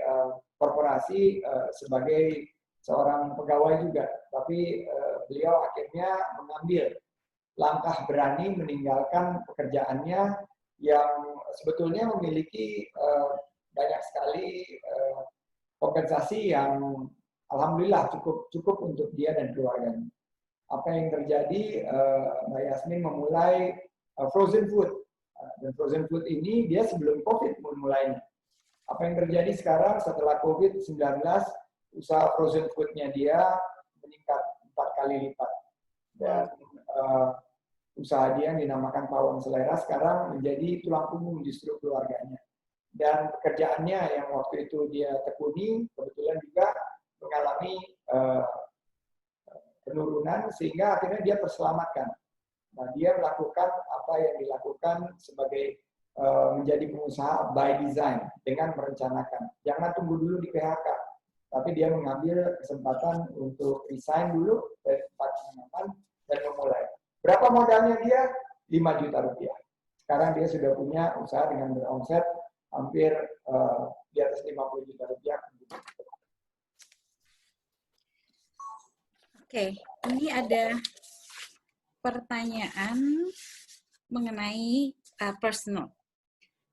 korporasi sebagai seorang pegawai juga, tapi beliau akhirnya mengambil langkah berani meninggalkan pekerjaannya yang sebetulnya memiliki banyak sekali kompensasi yang alhamdulillah cukup untuk dia dan keluarganya. Apa yang terjadi, Mbak Yasmin memulai frozen food. Dan frozen food ini dia sebelum COVID memulainya. Apa yang terjadi sekarang setelah COVID-19, usaha frozen food-nya dia meningkat 4 kali lipat. Dan usaha dia yang dinamakan Pawon Selera sekarang menjadi tulang punggung justru keluarganya. Dan pekerjaannya yang waktu itu dia tekuni, kebetulan juga mengalami penurunan sehingga akhirnya dia terselamatkan. Nah, dia melakukan apa yang dilakukan sebagai menjadi pengusaha by design dengan merencanakan. Jangan tunggu dulu di PHK, tapi dia mengambil kesempatan untuk resign dulu dari tempat pengaman dan memulai. Berapa modalnya dia? 5 juta rupiah. Sekarang dia sudah punya usaha dengan beromset hampir di atas 50 juta rupiah. Oke, ini ada pertanyaan mengenai personal.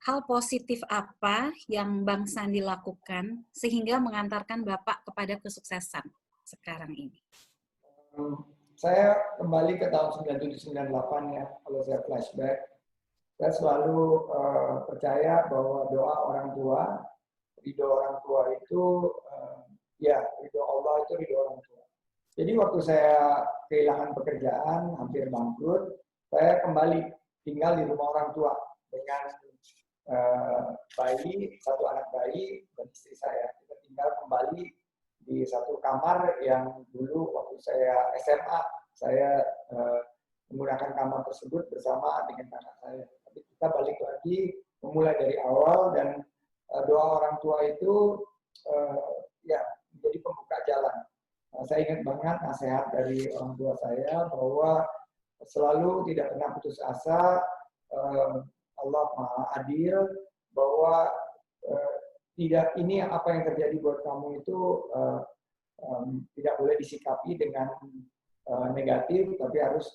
Hal positif apa yang Bang Sandi lakukan sehingga mengantarkan Bapak kepada kesuksesan sekarang ini? Saya kembali ke tahun 97-98 ya, kalau saya flashback. Saya selalu percaya bahwa doa orang tua, ridho orang tua itu, ya ridho Allah itu ridho orang tua. Jadi waktu saya kehilangan pekerjaan, hampir bangkrut, saya kembali tinggal di rumah orang tua dengan bayi, satu anak bayi dan istri saya. Kita tinggal kembali di satu kamar yang dulu waktu saya SMA, saya menggunakan kamar tersebut bersama dengan kakak saya. Tapi kita balik lagi, memulai dari awal dan doa orang tua itu ya menjadi pembuka jalan. Saya ingat banget nasihat dari orang tua saya bahwa selalu tidak pernah putus asa, Allah Maha Adil, bahwa tidak ini apa yang terjadi buat kamu itu tidak boleh disikapi dengan negatif, tapi harus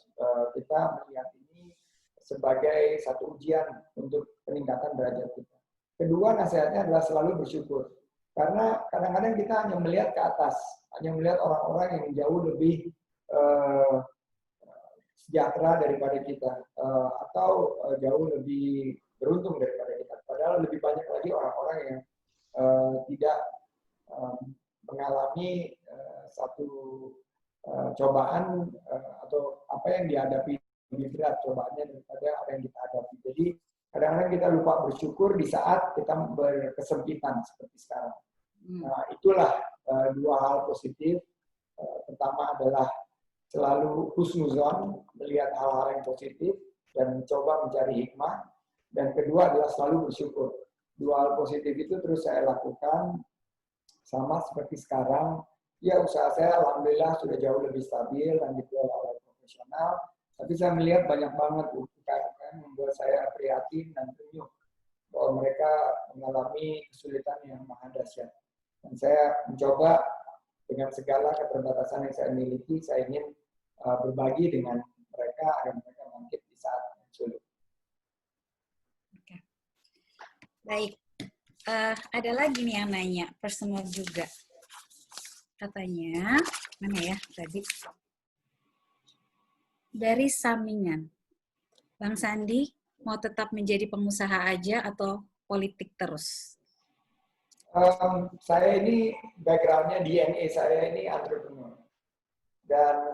kita melihat ini sebagai satu ujian untuk peningkatan derajat kita. Kedua, nasihatnya adalah selalu bersyukur. Karena kadang-kadang kita hanya melihat ke atas, hanya melihat orang-orang yang jauh lebih sejahtera daripada kita, atau jauh lebih beruntung daripada kita. Padahal lebih banyak lagi orang-orang yang tidak mengalami satu cobaan atau apa yang dihadapi lebih berat cobaannya daripada apa yang kita hadapi. Jadi kadang-kadang kita lupa bersyukur di saat kita berkesempitan seperti sekarang. Nah, itulah dua hal positif. Pertama adalah selalu husnuzon, melihat hal-hal yang positif dan mencoba mencari hikmah. Dan kedua adalah selalu bersyukur. Dua hal positif itu terus saya lakukan sama seperti sekarang. Ya, usaha saya alhamdulillah sudah jauh lebih stabil dan dikelola oleh profesional. Tapi saya melihat banyak banget UKM yang membuat saya prihatin dan terenyuh bahwa mereka mengalami kesulitan yang maha dahsyat. Dan saya mencoba dengan segala keterbatasan yang saya miliki, saya ingin berbagi dengan mereka agar mereka bangkit di saat yang sulit. Oke. Baik, ada lagi nih yang nanya, personal juga. Katanya, mana ya tadi? Dari Samingan, Bang Sandi mau tetap menjadi pengusaha aja atau politik terus? Saya ini background-nya, DNA saya ini entrepreneur. Dan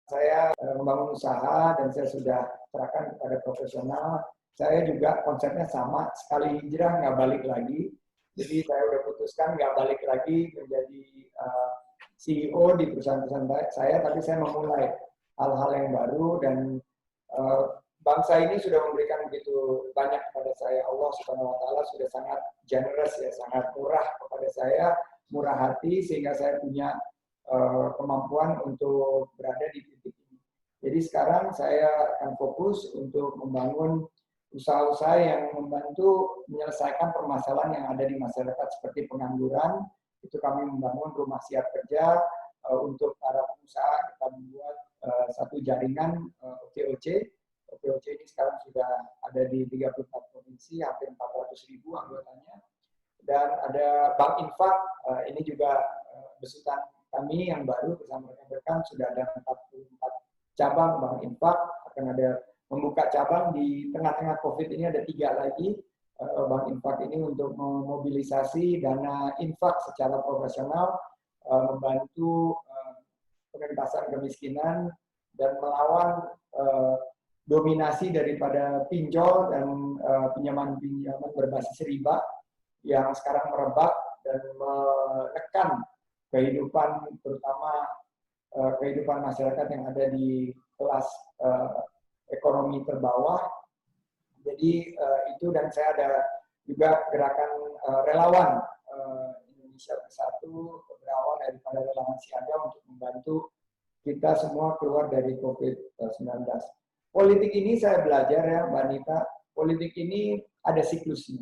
saya membangun usaha dan saya sudah serahkan kepada profesional saya juga konsepnya sama, sekali hijrah nggak balik lagi. Jadi saya udah putuskan nggak balik lagi menjadi CEO di perusahaan-perusahaan saya, tapi saya memulai hal-hal yang baru dan bangsa ini sudah memberikan begitu banyak kepada saya. Allah Subhanahu Wa Taala sudah sangat generous ya, sangat murah kepada saya, murah hati sehingga saya punya kemampuan untuk berada di titik ini. Jadi sekarang saya akan fokus untuk membangun usaha-usaha yang membantu menyelesaikan permasalahan yang ada di masyarakat seperti pengangguran. Itu kami membangun rumah siap kerja untuk para pengusaha. Kita membuat satu jaringan OKOC. OKOC ini sekarang sudah ada di 34 provinsi, hampir 400.000 anggotanya. Dan ada Bank Infak, ini juga besutan kami yang baru bersama rekan-rekan, sudah ada 44 cabang Bank Infak, akan ada membuka cabang di tengah-tengah COVID ini ada 3 lagi Bank Infak ini untuk memobilisasi dana infak secara profesional, membantu pengentasan kemiskinan dan melawan dominasi daripada pinjol dan pinjaman-pinjaman berbasis riba yang sekarang merebak dan menekan kehidupan, terutama kehidupan masyarakat yang ada di kelas ekonomi terbawah. Jadi itu, dan saya ada juga gerakan relawan Indonesia Bersatu, relawan daripada relawan siaga untuk membantu kita semua keluar dari COVID-19. Politik ini saya belajar ya Mbak Nita, politik ini ada siklusnya.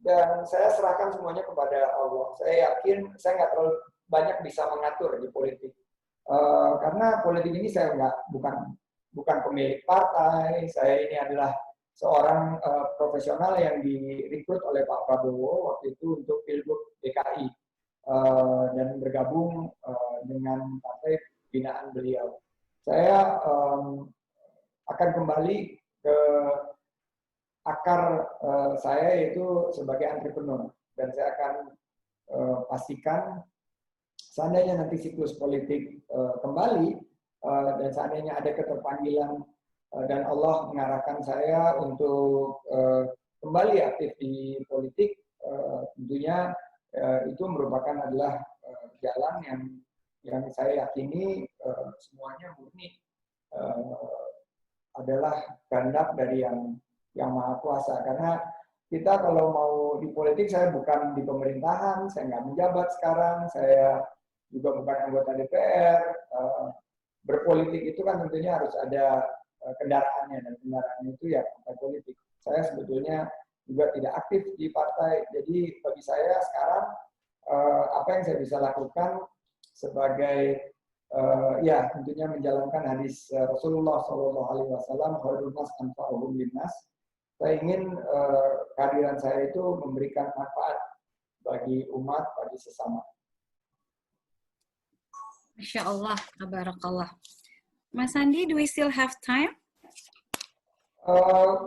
Dan saya serahkan semuanya kepada Allah. Saya yakin saya nggak terlalu banyak bisa mengatur di politik. Karena politik ini saya bukan pemilik partai, saya ini adalah seorang profesional yang direkrut oleh Pak Prabowo waktu itu untuk Pilgub DKI dan bergabung dengan partai binaan beliau. Saya akan kembali ke akar saya, yaitu sebagai entrepreneur, dan saya akan pastikan seandainya nanti siklus politik kembali dan seandainya ada keterpanggilan dan Allah mengarahkan saya untuk kembali aktif di politik, tentunya itu merupakan adalah jalan yang saya yakini semuanya murni adalah kehendak dari yang Maha Kuasa. Karena kita kalau mau di politik, saya bukan di pemerintahan, saya nggak menjabat sekarang, saya juga bukan anggota DPR. Berpolitik itu kan tentunya harus ada kendaraannya, dan kendaraannya itu ya partai politik. Saya sebetulnya juga tidak aktif di partai, jadi bagi saya sekarang apa yang saya bisa lakukan sebagai ya tentunya menjalankan hadis Rasulullah SAW, khairun nas anfa'uhum linnas. Saya ingin kehadiran saya itu memberikan manfaat bagi umat, bagi sesama. Masya Allah, tabarakallah. Mas Andi, do we still have time?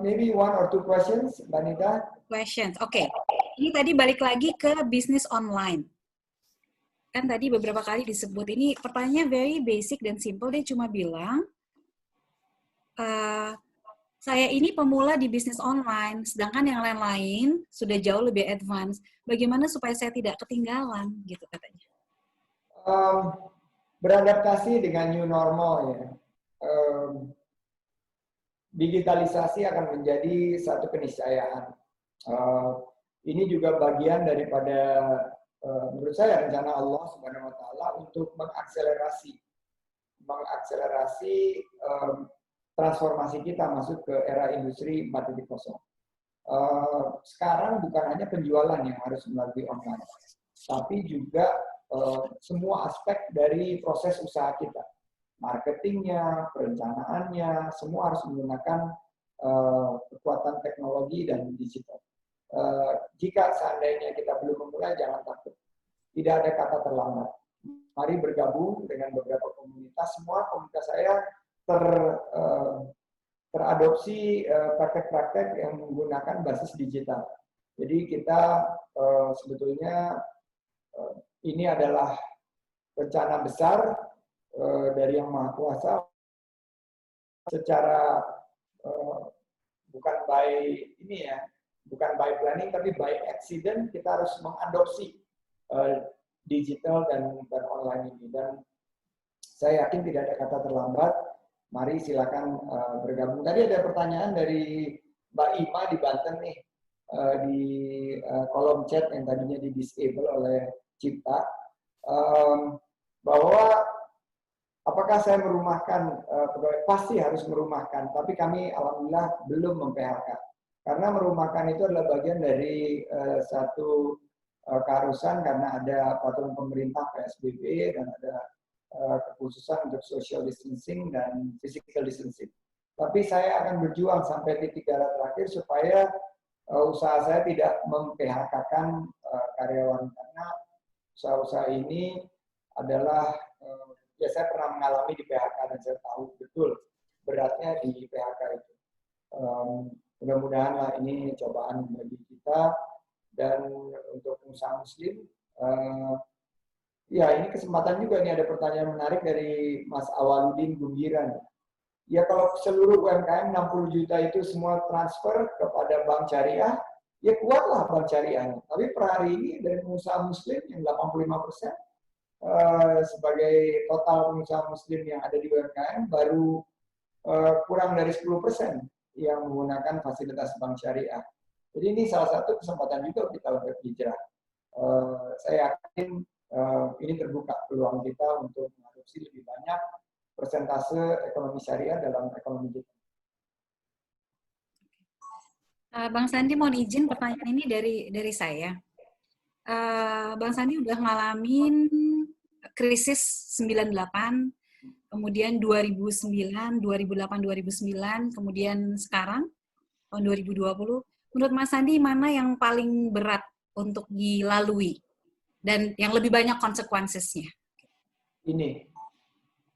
Maybe 1 or 2 questions, Mbak Nita. Questions, oke. Ini tadi balik lagi ke bisnis online. Kan tadi beberapa kali disebut, ini pertanyaannya very basic dan simple, dia cuma bilang, saya ini pemula di bisnis online, sedangkan yang lain-lain sudah jauh lebih advance. Bagaimana supaya saya tidak ketinggalan, gitu katanya. Beradaptasi dengan new normal ya. Digitalisasi akan menjadi satu keniscayaan. Ini juga bagian daripada menurut saya rencana Allah Subhanahu Wa Taala untuk mengakselerasi transformasi kita masuk ke era industri 4.0. Sekarang bukan hanya penjualan yang harus melalui online, tapi juga semua aspek dari proses usaha kita, marketingnya, perencanaannya, semua harus menggunakan kekuatan teknologi dan digital. Jika seandainya kita belum memulai, jangan takut. Tidak ada kata terlambat. Mari bergabung dengan beberapa komunitas. Semua komunitas saya teradopsi praktek-praktek yang menggunakan basis digital. Jadi kita sebetulnya ini adalah rencana besar dari Yang Maha Kuasa secara bukan by ini ya, bukan by planning tapi by accident kita harus mengadopsi digital dan online ini. Dan saya yakin tidak ada kata terlambat. Mari silakan bergabung. Tadi ada pertanyaan dari Mbak Ima di Banten nih, di kolom chat yang tadinya di disable oleh Cipta, bahwa apakah saya merumahkan pegawai? Pasti harus merumahkan, tapi kami alhamdulillah belum mem-PHK. Karena merumahkan itu adalah bagian dari satu keharusan karena ada peraturan pemerintah PSBB dan ada kekhususan untuk social distancing dan physical distancing. Tapi saya akan berjuang sampai titik darah terakhir supaya usaha saya tidak mem-PHK-kan karyawan, karena usaha-usasaha ini adalah ya saya pernah mengalami di PHK dan saya tahu betul beratnya di PHK itu. Mudah-mudahan ini cobaan bagi kita. Dan untuk pengusaha muslim, ya ini kesempatan juga, ini ada pertanyaan menarik dari Mas Awaludin Gumbiran. Ya kalau seluruh UMKM 60 juta itu semua transfer kepada bank syariah, ya kuatlah bank syariahnya. Tapi per hari ini dari pengusaha muslim yang 85% sebagai total pengusaha muslim yang ada di UMKM baru kurang dari 10% yang menggunakan fasilitas bank syariah. Jadi ini salah satu kesempatan juga kita untuk hijrah. Saya yakin ini terbuka peluang kita untuk mengadopsi lebih banyak persentase ekonomi syariah dalam ekonomi kita. Bang Sandi, mohon izin pertanyaan ini dari saya. Bang Sandi udah ngalamin krisis 98, kemudian 2009, 2008, 2009, kemudian sekarang tahun 2020. Menurut Mas Sandi, mana yang paling berat untuk dilalui dan yang lebih banyak konsekuensinya? Ini,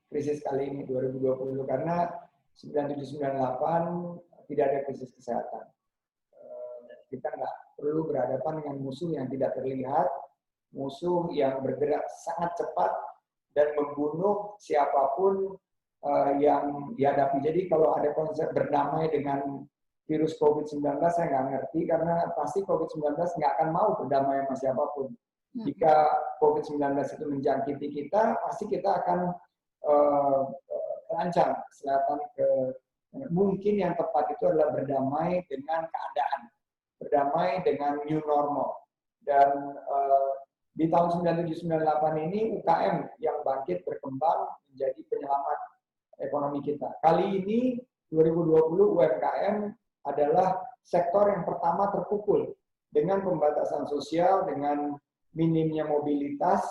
krisis kali ini 2020, karena 97-98 tidak ada krisis kesehatan. Kita nggak perlu berhadapan dengan musuh yang tidak terlihat, musuh yang bergerak sangat cepat dan membunuh siapapun yang dihadapi. Jadi kalau ada konsep berdamai dengan virus COVID-19 saya nggak ngerti, karena pasti COVID-19 nggak akan mau berdamai sama siapapun. Jika COVID-19 itu menjangkiti kita, pasti kita akan terancam kesehatan. Mungkin yang tepat itu adalah berdamai dengan keadaan, berdamai dengan new normal. Dan di tahun 97-98 ini UKM yang bangkit berkembang menjadi penyelamat ekonomi kita. Kali ini 2020 UMKM adalah sektor yang pertama terpukul dengan pembatasan sosial, dengan minimnya mobilitas.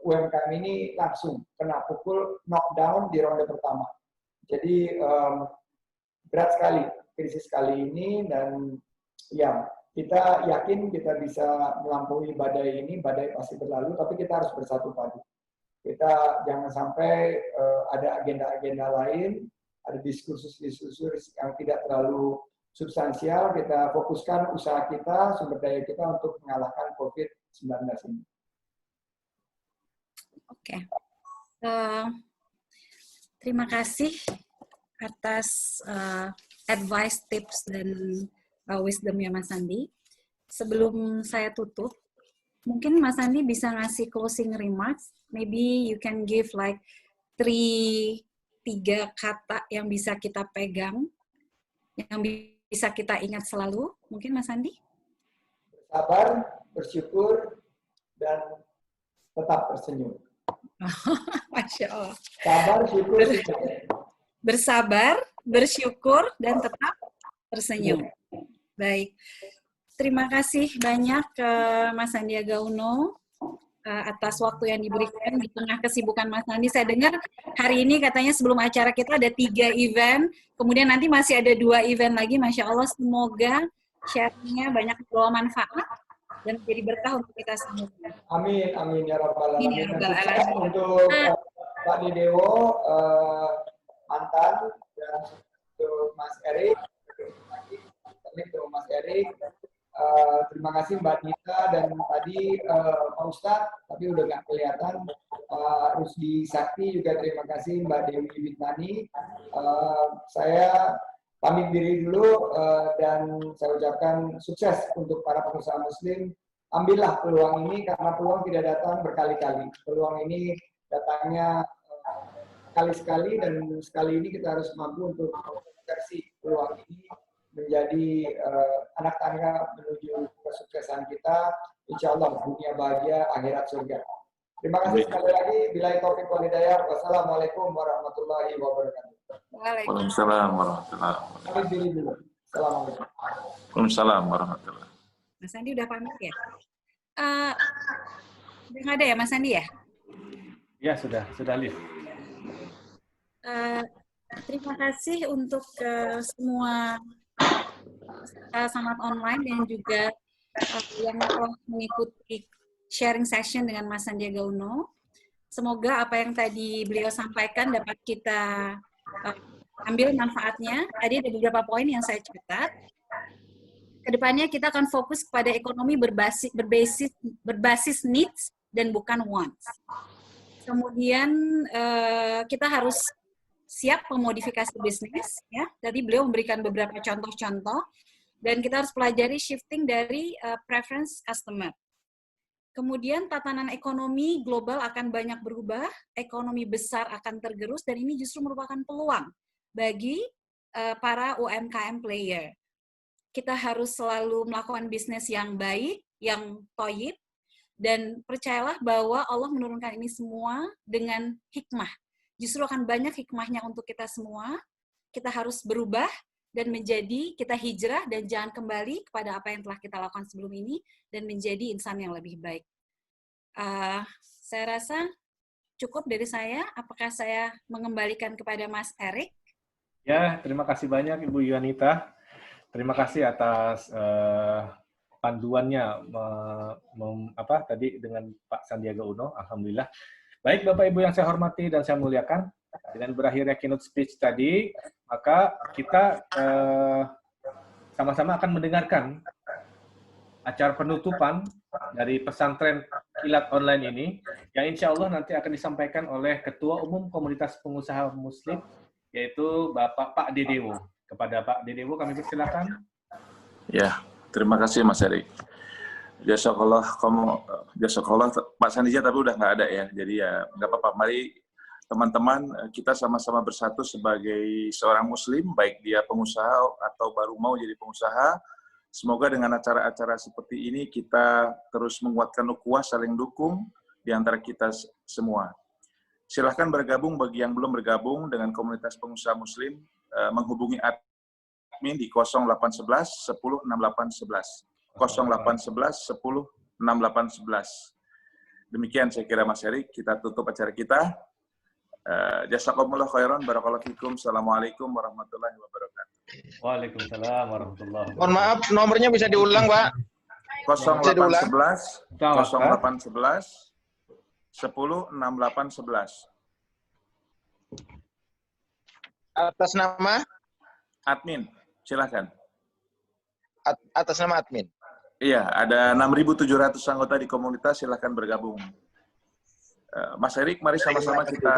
UMKM ini langsung kena pukul, knockdown di ronde pertama. Jadi berat sekali krisis kali ini, dan ya kita yakin kita bisa melampaui badai ini. Badai pasti berlalu, tapi kita harus bersatu padu. Kita jangan sampai ada agenda-agenda lain, ada diskursus-diskursus yang tidak terlalu substansial. Kita fokuskan usaha kita, sumber daya kita untuk mengalahkan COVID-19 ini. Oke. Terima kasih atas advice, tips, dan wisdom-nya Mas Sandi. Sebelum saya tutup, mungkin Mas Sandi bisa ngasih closing remarks. Maybe you can give like 3 kata yang bisa kita pegang, yang bisa kita ingat selalu. Mungkin Mas Sandi? Bersabar, bersyukur, dan tetap tersenyum. Masya Allah. Sabar, syukur, bersabar, bersyukur, dan tetap tersenyum. Baik. Terima kasih banyak ke Mas Sandiaga Uno atas waktu yang diberikan di tengah kesibukan Mas Sandi. Saya dengar hari ini katanya sebelum acara kita ada 3 event, kemudian nanti masih ada 2 event lagi. Masya Allah, semoga share-nya banyak membawa manfaat dan menjadi berkah untuk kita semua. Amin, amin ya rabbal alamin. Ya rabbal alamin. Untuk Pak Didewo, mantan, dan untuk Mas Erik, untuk Mas Erik. Terima kasih Mbak Nita dan tadi Pak Ustadz, tapi udah nggak kelihatan. Rusdi Sakti juga terima kasih, Mbak Dewi Witnani. Saya pamit diri dulu dan saya ucapkan sukses untuk para pengusaha Muslim. Ambillah peluang ini karena peluang tidak datang berkali-kali. Peluang ini datangnya sekali-sekali dan sekali ini kita harus mampu untuk mengonversi peluang ini menjadi anak tangga menuju kesuksesan kita. Insya Allah dunia bahagia, akhirat surga. Terima kasih sekali lagi. Billahi taufiq wal hidayah. Wassalamualaikum warahmatullahi wabarakatuh. Waalaikumsalam warahmatullahi wabarakatuh. Pamit diri dulu. Assalamualaikum. Waalaikumsalam warahmatullahi wabarakatuh. Mas Andi udah pamit ya? Udah nggak ada ya Mas Andi ya? Ya, sudah live. Terima kasih untuk semua sangat online dan juga yang telah mengikuti sharing session dengan Mas Sandiaga Uno. Semoga apa yang tadi beliau sampaikan dapat kita ambil manfaatnya. Tadi ada beberapa poin yang saya catat. Kedepannya kita akan fokus kepada ekonomi berbasis needs dan bukan wants. Kemudian kita harus siap memodifikasi bisnis. Ya. Tadi beliau memberikan beberapa contoh-contoh dan kita harus pelajari shifting dari preference customer. Kemudian tatanan ekonomi global akan banyak berubah, ekonomi besar akan tergerus, dan ini justru merupakan peluang bagi para UMKM player. Kita harus selalu melakukan bisnis yang baik, yang toyib, dan percayalah bahwa Allah menurunkan ini semua dengan hikmah. Justru akan banyak hikmahnya untuk kita semua. Kita harus berubah dan menjadi, kita hijrah dan jangan kembali kepada apa yang telah kita lakukan sebelum ini dan menjadi insan yang lebih baik. Saya rasa cukup dari saya. Apakah saya mengembalikan kepada Mas Erik? Ya, terima kasih banyak Ibu Yuanita. Terima kasih atas panduannya tadi dengan Pak Sandiaga Uno. Alhamdulillah. Baik Bapak Ibu yang saya hormati dan saya muliakan, dengan berakhirnya keynote speech tadi, maka kita sama-sama akan mendengarkan acara penutupan dari pesantren kilat online ini, yang insya Allah nanti akan disampaikan oleh Ketua Umum Komunitas Pengusaha Muslim, yaitu Bapak Pak Dedewo. Kepada Pak Dedewo kami persilakan. Ya, terima kasih Mas Erik. Jazakallah Pak Sanija, tapi udah nggak ada ya, jadi ya nggak apa-apa. Mari teman-teman kita sama-sama bersatu sebagai seorang Muslim, baik dia pengusaha atau baru mau jadi pengusaha. Semoga dengan acara-acara seperti ini kita terus menguatkan ukhuwah, saling dukung di antara kita semua. Silahkan bergabung bagi yang belum bergabung dengan komunitas pengusaha Muslim, menghubungi admin di 0811 10 6811. 0811 10 6811. Demikian saya kira Mas Erik, kita tutup acara kita. Jazakumullah khairan, barakallahu fikum. Assalamualaikum warahmatullahi wabarakatuh. Waalaikumsalam warahmatullahi wabarakatuh. Mohon maaf, nomornya bisa diulang, Pak. 0811 0811 10 6811. Atas nama? Admin, silahkan. Atas nama admin. Iya, ada 6.700 anggota di komunitas, silahkan bergabung. Mas Erik, mari sama-sama kita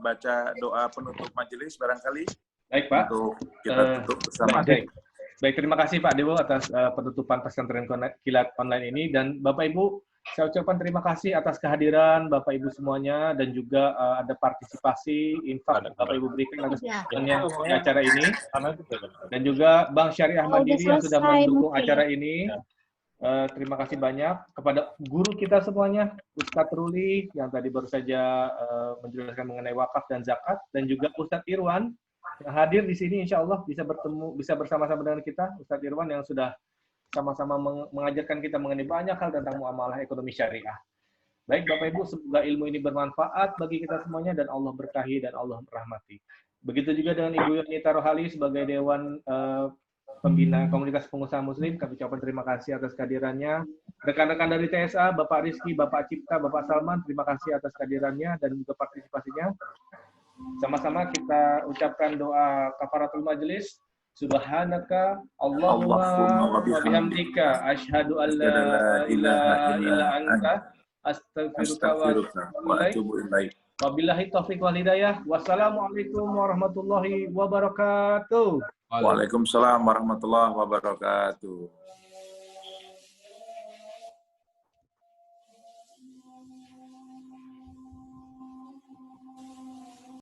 baca doa penutup majelis barangkali. Baik, Pak. Untuk kita tutup bersama. Baik, terima kasih Pak Dewo atas penutupan pesantren kilat online ini, dan Bapak Ibu, saya ucapkan terima kasih atas kehadiran Bapak Ibu semuanya, dan juga ada partisipasi infak Bapak Ibu berikan atas acara ini, dan juga Bank Syariah Mandiri yang sudah mendukung acara ini. Terima kasih banyak kepada guru kita semuanya, Ustadz Ruli yang tadi baru saja menjelaskan mengenai wakaf dan zakat, dan juga Ustadz Irwan yang hadir di sini, insya Allah bisa bersama-sama dengan kita, Ustadz Irwan yang sudah sama-sama mengajarkan kita mengenai banyak hal tentang muamalah ekonomi syariah. Baik Bapak Ibu, semoga ilmu ini bermanfaat bagi kita semuanya dan Allah berkahi dan Allah merahmati. Begitu juga dengan Ibu Yunita Rohali sebagai Dewan Pembina Komunitas Pengusaha Muslim, kami ucapkan terima kasih atas kehadirannya. Rekan-rekan dari TSA, Bapak Rizky, Bapak Cipta, Bapak Salman, terima kasih atas kehadirannya dan juga partisipasinya. Sama-sama kita ucapkan doa kafaratul majelis. Subhanaka Allahumma wa bihamdika asyhadu an la ilaha illa anta astaghfiruka wa atubu ilaik. Wabillahi taufiq wal hidayah. Wassalamualaikum warahmatullahi wabarakatuh. Waalaikumsalam warahmatullahi wabarakatuh.